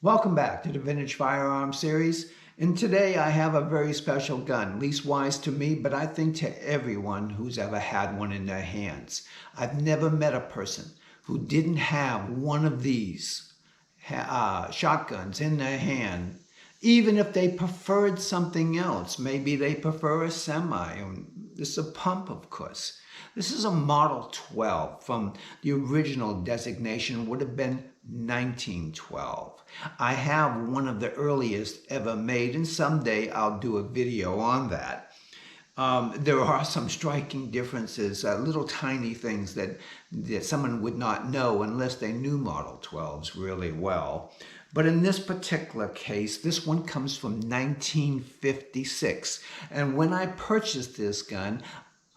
Welcome back to the Vintage Firearm series. And today I have a very special gun, least wise to me, but I think to everyone who's ever had one in their hands. I've never met a person who didn't have one of these shotguns in their hand, even if they preferred something else. Maybe they prefer a semi. This is a pump, of course. This is a Model 12 from the original designation, would have been 1912. I have one of the earliest ever made, and someday I'll do a video on that. There are some striking differences, little tiny things that someone would not know unless they knew Model 12s really well. But in this particular case, this one comes from 1956. And when I purchased this gun,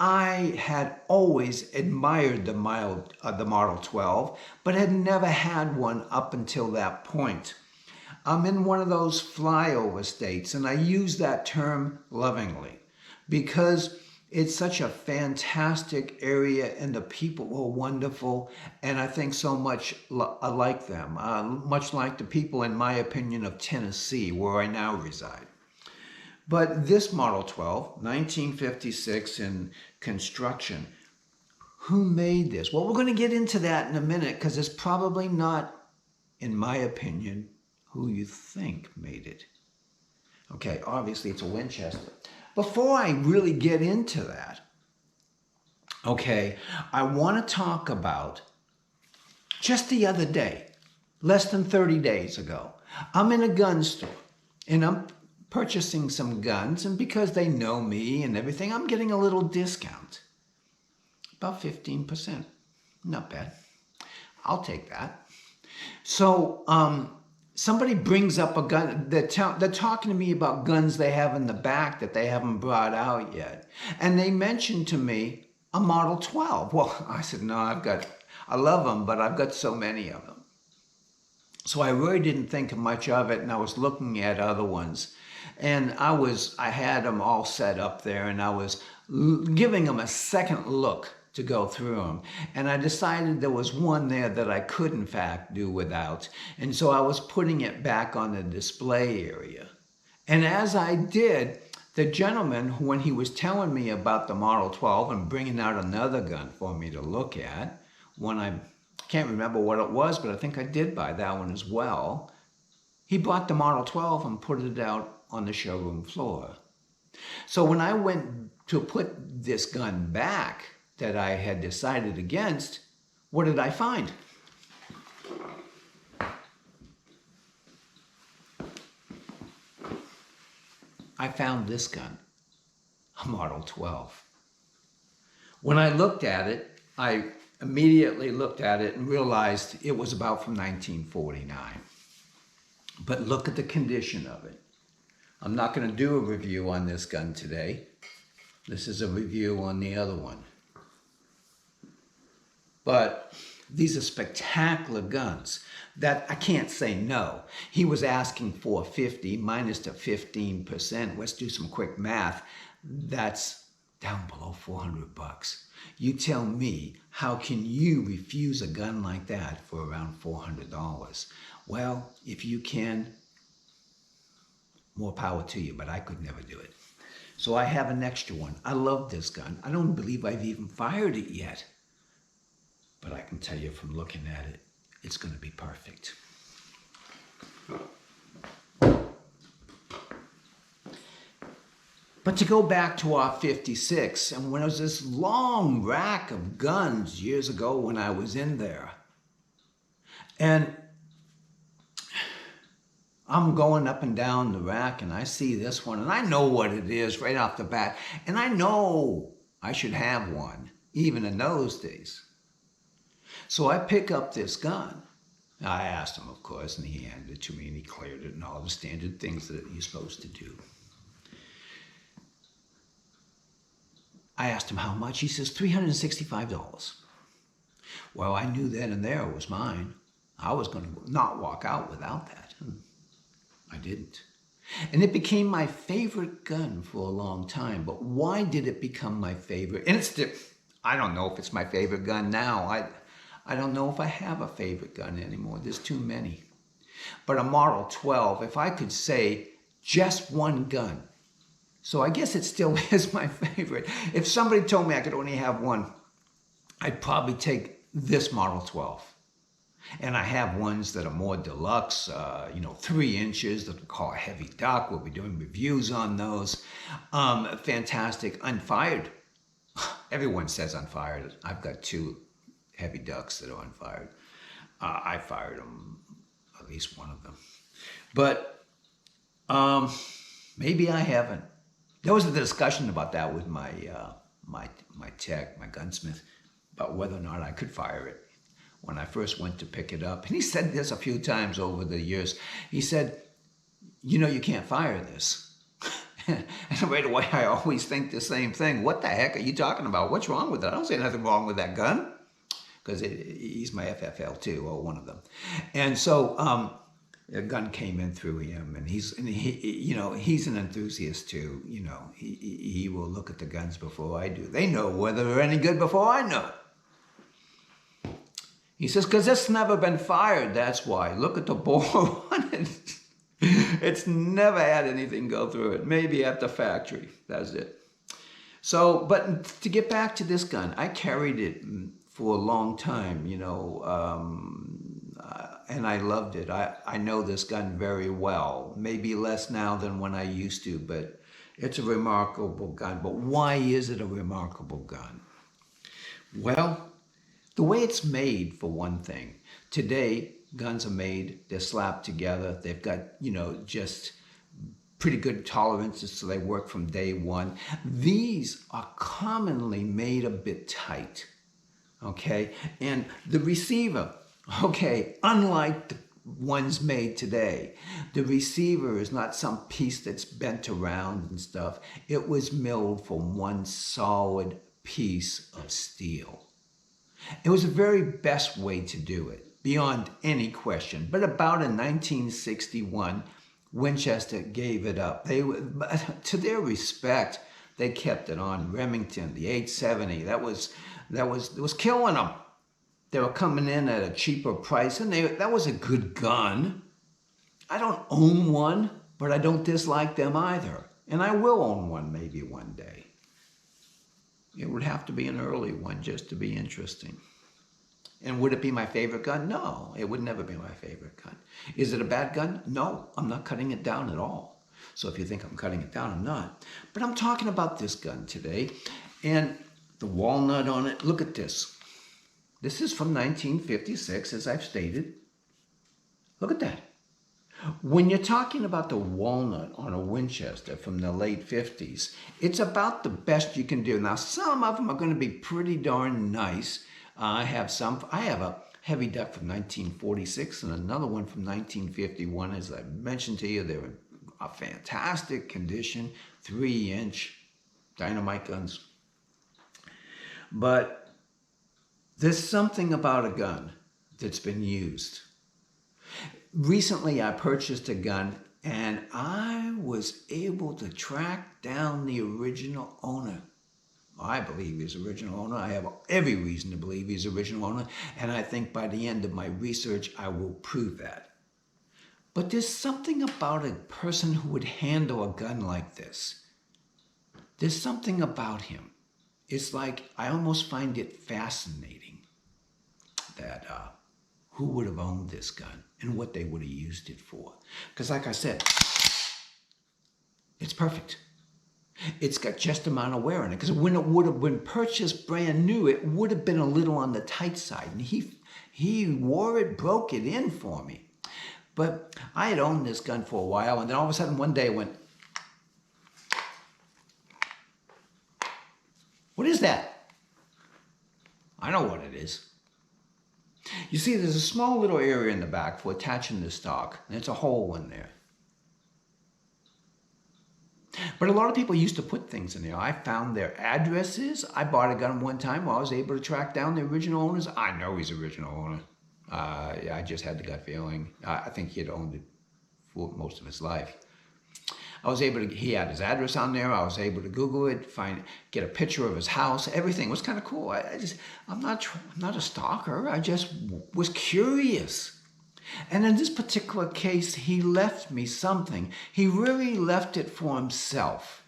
I had always admired the Model 12, but had never had one up until that point. I'm in one of those flyover states, and I use that term lovingly because it's such a fantastic area and the people are wonderful, and I think so much like them, much like the people, in my opinion, of Tennessee, where I now reside. But this Model 12, 1956 in construction, who made this? Well, we're going to get into that in a minute because it's probably not, in my opinion, who you think made it. Okay, obviously it's a Winchester. Before I really get into that, okay, I want to talk about just the other day, less than 30 days ago, I'm in a gun store and I'm purchasing some guns, and because they know me and everything, I'm getting a little discount. About 15%. Not bad. I'll take that. So somebody brings up a gun. They're talking to me about guns they have in the back that they haven't brought out yet. And they mentioned to me a Model 12. Well, I said, no, I love them, but I've got so many of them. So I really didn't think much of it, and I was looking at other ones. And I had them all set up there, and I was giving them a second look to go through them. And I decided there was one there that I could, in fact, do without. And so I was putting it back on the display area. And as I did, the gentleman, when he was telling me about the Model 12 and bringing out another gun for me to look at, one I can't remember what it was, but I think I did buy that one as well. He bought the Model 12 and put it out on the showroom floor. So when I went to put this gun back that I had decided against, what did I find? I found this gun, a Model 12. When I looked at it, I immediately looked at it and realized it was about from 1949. But look at the condition of it. I'm not going to do a review on this gun today. This is a review on the other one. But these are spectacular guns that I can't say no. He was asking for 50 minus the 15%. Let's do some quick math. That's down below 400 bucks. You tell me, how can you refuse a gun like that for around $400? Well, if you can, more power to you, but I could never do it. So I have an extra one. I love this gun. I don't believe I've even fired it yet. But I can tell you from looking at it, it's going to be perfect. But to go back to our 56, and when it was this long rack of guns years ago when I was in there, and I'm going up and down the rack and I see this one and I know what it is right off the bat. And I know I should have one, even in those days. So I pick up this gun. I asked him, of course, and he handed it to me and he cleared it and all the standard things that you're supposed to do. I asked him how much. He says $365. Well, I knew then and there it was mine. I was going to not walk out without that. I didn't. And it became my favorite gun for a long time. But why did it become my favorite? And I don't know if it's my favorite gun now. I don't know if I have a favorite gun anymore. There's too many. But a Model 12, if I could say just one gun, so I guess it still is my favorite. If somebody told me I could only have one, I'd probably take this Model 12. And I have ones that are more deluxe, 3 inches that we call a heavy duck. We'll be doing reviews on those. Fantastic, unfired. Everyone says unfired. I've got 2 heavy ducks that are unfired. I fired them, at least one of them. But maybe I haven't. There was a discussion about that with my tech, my gunsmith, about whether or not I could fire it when I first went to pick it up. And he said this a few times over the years. He said, you can't fire this. And right away, I always think the same thing. What the heck are you talking about? What's wrong with it? I don't see nothing wrong with that gun. Because he's my FFL too, or one of them. And so a gun came in through him, and he's an enthusiast too. He will look at the guns before I do. They know whether they're any good before I know. He says, because it's never been fired, that's why. Look at the bore on it. It's never had anything go through it. Maybe at the factory. That's it. So, but to get back to this gun, I carried it for a long time, and I loved it. I know this gun very well. Maybe less now than when I used to, but it's a remarkable gun. But why is it a remarkable gun? Well, the way it's made, for one thing. Today, guns are made, they're slapped together, they've got, just pretty good tolerances, so they work from day one. These are commonly made a bit tight, okay? And the receiver, okay, unlike the ones made today, the receiver is not some piece that's bent around and stuff. It was milled from one solid piece of steel. It was the very best way to do it, beyond any question. But about in 1961, Winchester gave it up. To their respect, they kept it on. Remington, the 870, that was killing them. They were coming in at a cheaper price, and that was a good gun. I don't own one, but I don't dislike them either. And I will own one maybe one day. It would have to be an early one just to be interesting. And would it be my favorite gun? No, it would never be my favorite gun. Is it a bad gun? No, I'm not cutting it down at all. So if you think I'm cutting it down, I'm not. But I'm talking about this gun today. And the walnut on it, look at this. This is from 1956, as I've stated. Look at that. When you're talking about the walnut on a Winchester from the late 50s, it's about the best you can do. Now, some of them are going to be pretty darn nice. I have a heavy duck from 1946 and another one from 1951. As I mentioned to you, they're in a fantastic condition, 3-inch dynamite guns. But there's something about a gun that's been used. Recently, I purchased a gun, and I was able to track down the original owner. I believe he's the original owner. I have every reason to believe he's the original owner, and I think by the end of my research, I will prove that. But there's something about a person who would handle a gun like this. There's something about him. It's like, I almost find it fascinating that who would have owned this gun and what they would have used it for. Because like I said, it's perfect. It's got just the amount of wear in it. Because when it would have been purchased brand new, it would have been a little on the tight side. And he wore it, broke it in for me. But I had owned this gun for a while, and then all of a sudden one day I went, what is that? I know what it is. You see, there's a small little area in the back for attaching the stock, and it's a hole in there. But a lot of people used to put things in there. I found their addresses. I bought a gun one time where I was able to track down the original owners. I know he's the original owner. I just had the gut feeling. I think he had owned it for most of his life. I was able to, he had his address on there. I was able to Google it, get a picture of his house. Everything was kind of cool. I'm not a stalker. I just was curious. And in this particular case, he left me something. He really left it for himself.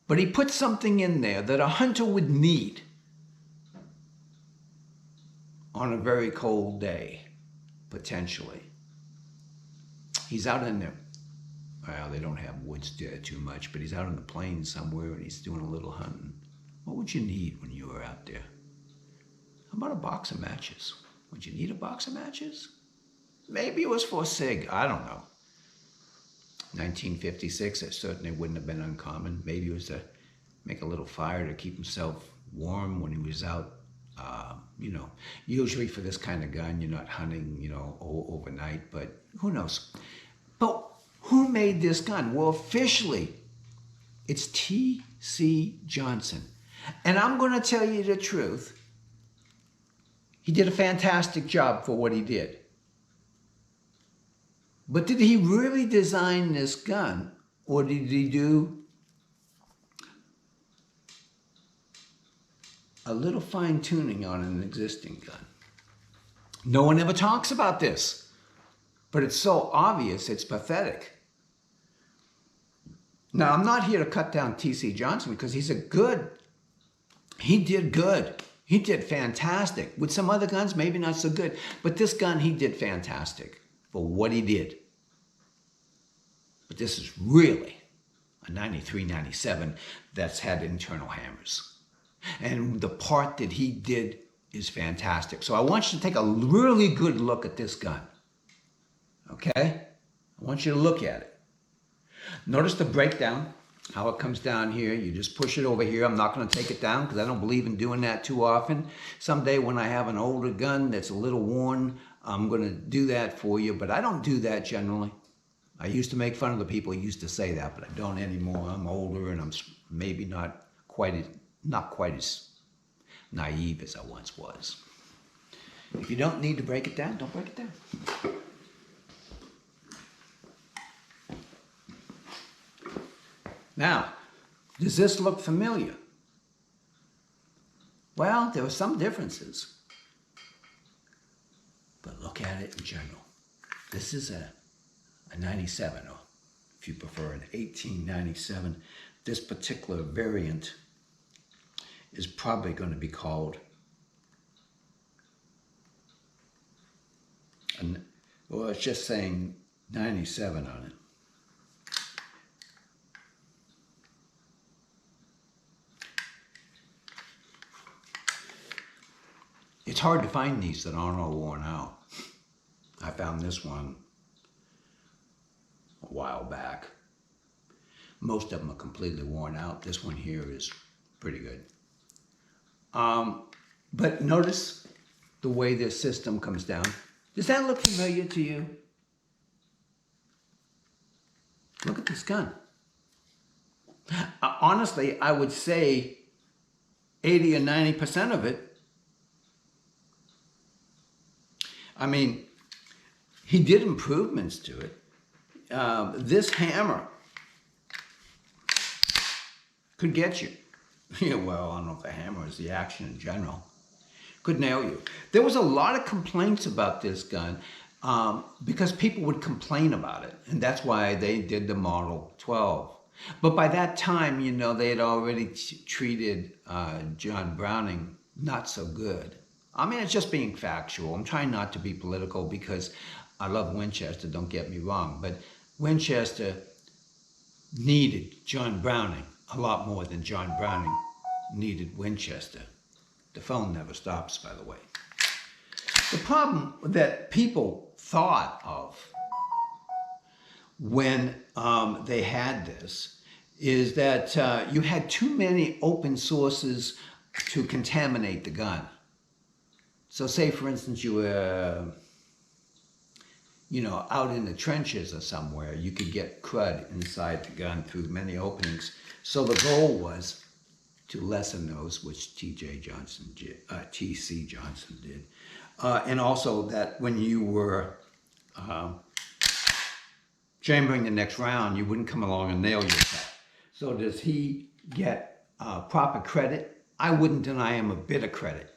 But he put something in there that a hunter would need on a very cold day, potentially. He's out in there. Well, they don't have woods there too much, but he's out in the plains somewhere and he's doing a little hunting. What would you need when you were out there? How about a box of matches? Would you need a box of matches? Maybe it was for a cig. I don't know. 1956, it certainly wouldn't have been uncommon. Maybe it was to make a little fire to keep himself warm when he was out. Usually for this kind of gun, you're not hunting, overnight, but who knows? But who made this gun? Well, officially, it's T.C. Johnson. And I'm going to tell you the truth. He did a fantastic job for what he did. But did he really design this gun, or did he do a little fine-tuning on an existing gun? No one ever talks about this, but it's so obvious, it's pathetic. Now, I'm not here to cut down T.C. Johnson because he did good. He did fantastic. With some other guns, maybe not so good, but this gun, he did fantastic for what he did. But this is really a 93, 97 that's had internal hammers. And the part that he did is fantastic. So I want you to take a really good look at this gun. Okay? I want you to look at it. Notice the breakdown, how it comes down here. You just push it over here. I'm not going to take it down because I don't believe in doing that too often. Someday when I have an older gun that's a little worn, I'm going to do that for you, but I don't do that generally. I used to make fun of the people who used to say that, but I don't anymore. I'm older and I'm maybe not quite as naive as I once was. If you don't need to break it down, don't break it down. Now, does this look familiar? Well, there are some differences. But look at it in general. This is a 97, or if you prefer an 1897. This particular variant is probably going to be called it's just saying 97 on it. It's hard to find these that aren't all worn out. I found this one a while back. Most of them are completely worn out. This one here is pretty good. But notice the way this system comes down. Does that look familiar to you? Look at this gun. Honestly, I would say 80 or 90% of it. I mean, he did improvements to it. This hammer could get you. Yeah, well, I don't know if the hammer is the action in general. Could nail you. There was a lot of complaints about this gun because people would complain about it. And that's why they did the Model 12. But by that time, they had already treated John Browning not so good. I mean, it's just being factual. I'm trying not to be political because I love Winchester, don't get me wrong. But Winchester needed John Browning a lot more than John Browning needed Winchester. The phone never stops, by the way. The problem that people thought of when they had this is that you had too many open sources to contaminate the gun. So say, for instance, you were, out in the trenches or somewhere, you could get crud inside the gun through many openings. So the goal was to lessen those, which T.C. Johnson did. And also that when you were chambering the next round, you wouldn't come along and nail yourself. So does he get proper credit? I wouldn't deny him a bit of credit.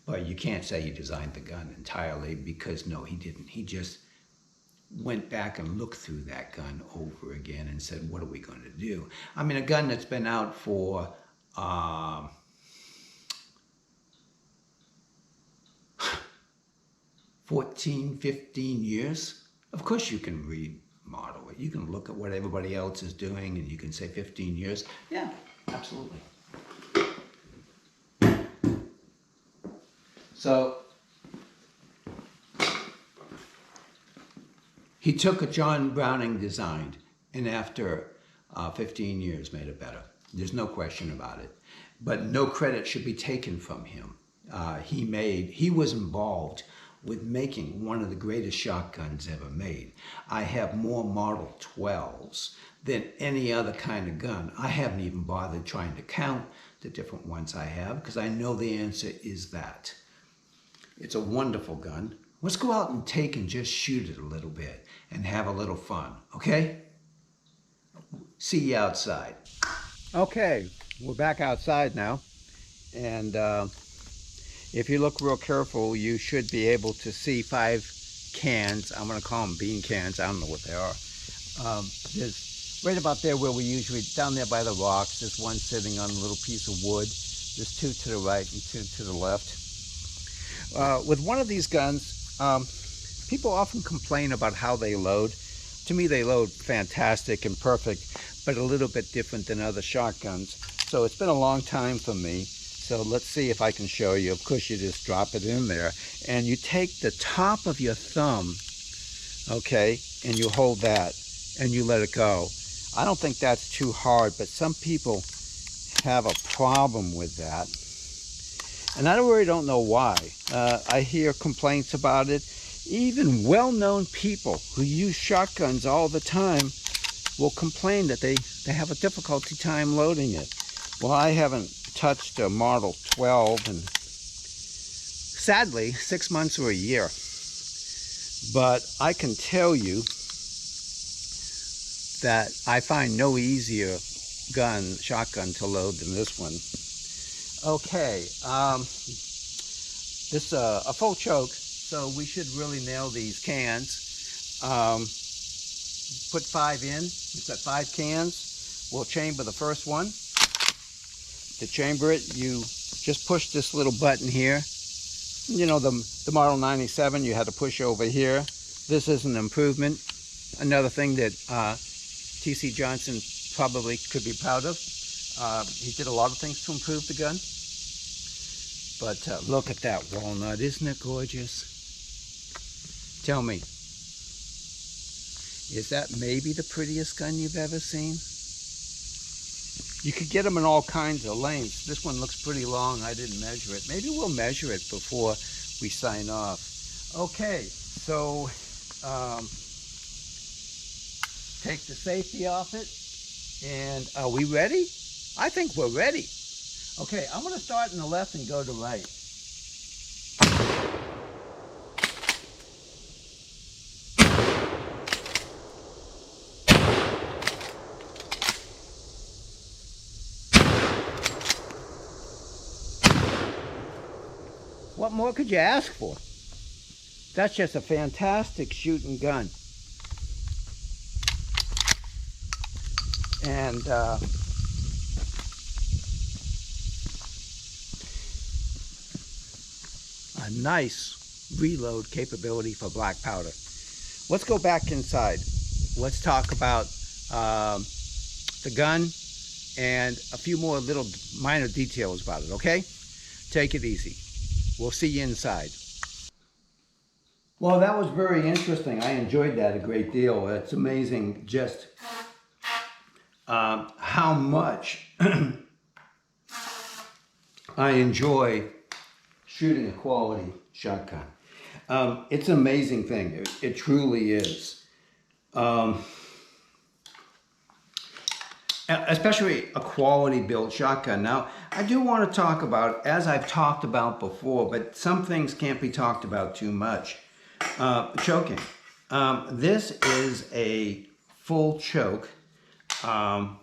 But you can't say he designed the gun entirely, because no, he didn't. He just went back and looked through that gun over again and said, what are we going to do? I mean, a gun that's been out for 14, 15 years, of course you can remodel it. You can look at what everybody else is doing and you can say 15 years. Yeah, absolutely. So he took a John Browning design and after 15 years made it better. There's no question about it. But no credit should be taken from him. He was involved with making one of the greatest shotguns ever made. I have more Model 12s than any other kind of gun. I haven't even bothered trying to count the different ones I have, because I know the answer is that. It's a wonderful gun. Let's go out and take and just shoot it a little bit and have a little fun, okay? See you outside. Okay, we're back outside now, and if you look real careful, you should be able to see 5 cans. I'm going to call them bean cans. I don't know what they are. There's right about there where we usually, down there by the rocks, there's one sitting on a little piece of wood. There's 2 to the right and 2 to the left. With one of these guns, people often complain about how they load. To me, they load fantastic and perfect, but a little bit different than other shotguns. So it's been a long time for me. So let's see if I can show you. Of course, you just drop it in there and you take the top of your thumb, okay, and you hold that and you let it go. I don't think that's too hard, but some people have a problem with that. And I really don't know why. I hear complaints about it. Even well-known people who use shotguns all the time will complain that they have a difficulty time loading it. Well, I haven't touched a Model 12 in, sadly, 6 months or a year. But I can tell you that I find no easier shotgun to load than this one. Okay, this is a full choke, so we should really nail these cans. Put 5 in. We've got 5 cans. We'll chamber the first one. To chamber it, you just push this little button here. You know, the Model 97 you had to push over here. This is an improvement. Another thing that T.C. Johnson probably could be proud of. He did a lot of things to improve the gun. But look at that walnut. Isn't it gorgeous? Tell me, is that maybe the prettiest gun you've ever seen? You could get them in all kinds of lengths. This one looks pretty long. I didn't measure it. Maybe we'll measure it before we sign off. Okay, so take the safety off it. And are we ready? I think we're ready. Okay, I'm going to start in the left and go to right. What more could you ask for? That's just a fantastic shooting gun. And a nice reload capability for black powder. Let's go back inside. Let's talk about the gun and a few more little minor details about it, okay? Take it easy. We'll see you inside. Well, that was very interesting. I enjoyed that a great deal. It's amazing just how much I enjoy shooting a quality shotgun. It's an amazing thing. It truly is. Especially a quality built shotgun. Now, I do want to talk about, as I've talked about before, but some things can't be talked about too much. Choking. This is a full choke. And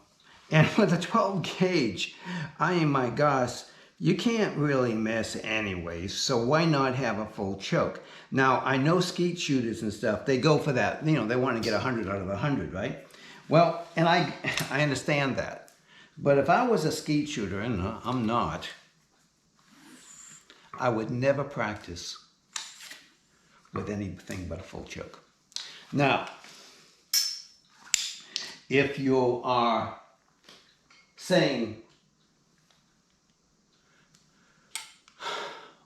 with a 12 gauge, my gosh, you can't really miss anyways, so why not have a full choke? Now, I know skeet shooters and stuff, they go for that, you know, they want to get 100 out of 100, right? Well, and I understand that. But if I was a skeet shooter, and I'm not, I would never practice with anything but a full choke. Now, if you are saying,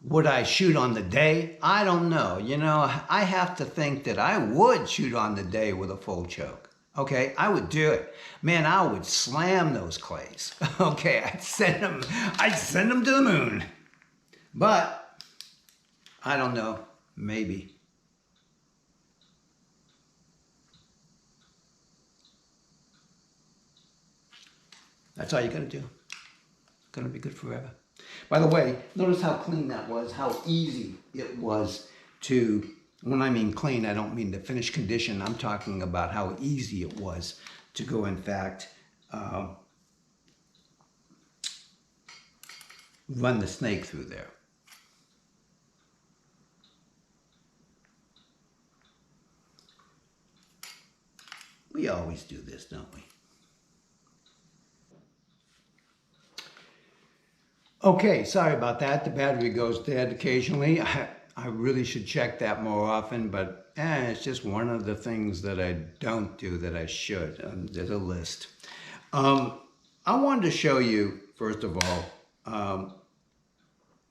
would I shoot on the day? I don't know. You know, I have to think that I would shoot on the day with a full choke. Okay, I would do it. Man, I would slam those clays. Okay, I'd send them to the moon. But I don't know, maybe. That's all you gotta do. It's gonna be good forever. By the way, notice how clean that was, how easy it was to, when I mean clean, I don't mean the finished condition. I'm talking about how easy it was to go, in fact, run the snake through there. We always do this, don't we? Okay, sorry about that. The battery goes dead occasionally. I really should check that more often, but it's just one of the things that I don't do that I should. There's a list. I wanted to show you, first of all,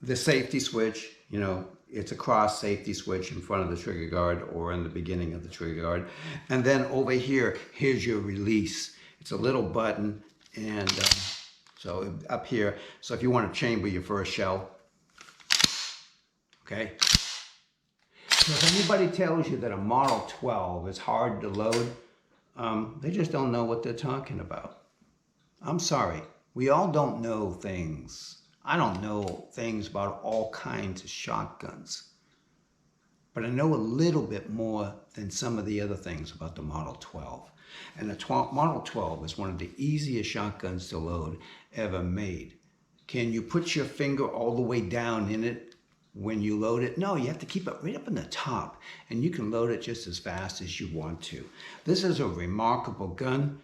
the safety switch. You know, it's a cross safety switch in front of the trigger guard or in the beginning of the trigger guard. And then over here, here's your release. It's a little button, and so up here, so if you want to chamber your first shell, okay? So if anybody tells you that a Model 12 is hard to load, they just don't know what they're talking about. I'm sorry, we all don't know things. I don't know things about all kinds of shotguns, but I know a little bit more than some of the other things about the Model 12. And the Model 12 is one of the easiest shotguns to load ever made. Can you put your finger all the way down in it when you load it? No, you have to keep it right up in the top, and you can load it just as fast as you want to. This is a remarkable gun.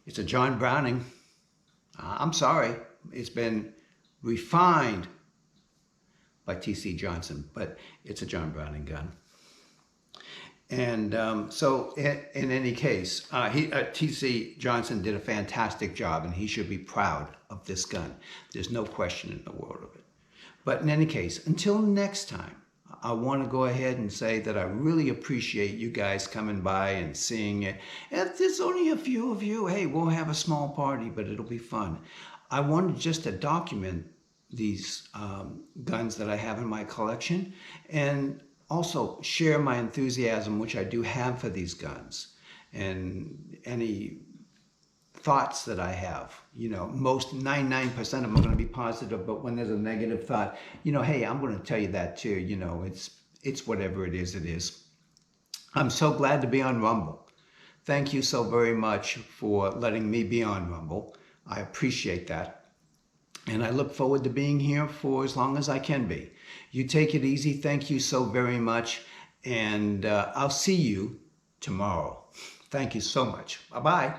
It's a John Browning. I'm sorry, it's been refined by T.C. Johnson, but it's a John Browning gun. And so in any case, T.C. Johnson did a fantastic job, and he should be proud of this gun. There's no question in the world of it. But in any case, until next time, I want to go ahead and say that I really appreciate you guys coming by and seeing it. If there's only a few of you, hey, we'll have a small party, but it'll be fun. I wanted just to document these guns that I have in my collection, and also share my enthusiasm, which I do have for these guns, and any thoughts that I have. You know, most 99% of them are going to be positive, but when there's a negative thought, you know, hey, I'm going to tell you that too. You know, it's whatever it is, it is. I'm so glad to be on Rumble. Thank you so very much for letting me be on Rumble. I appreciate that. And I look forward to being here for as long as I can be. You take it easy. Thank you so very much. And I'll see you tomorrow. Thank you so much. Bye-bye.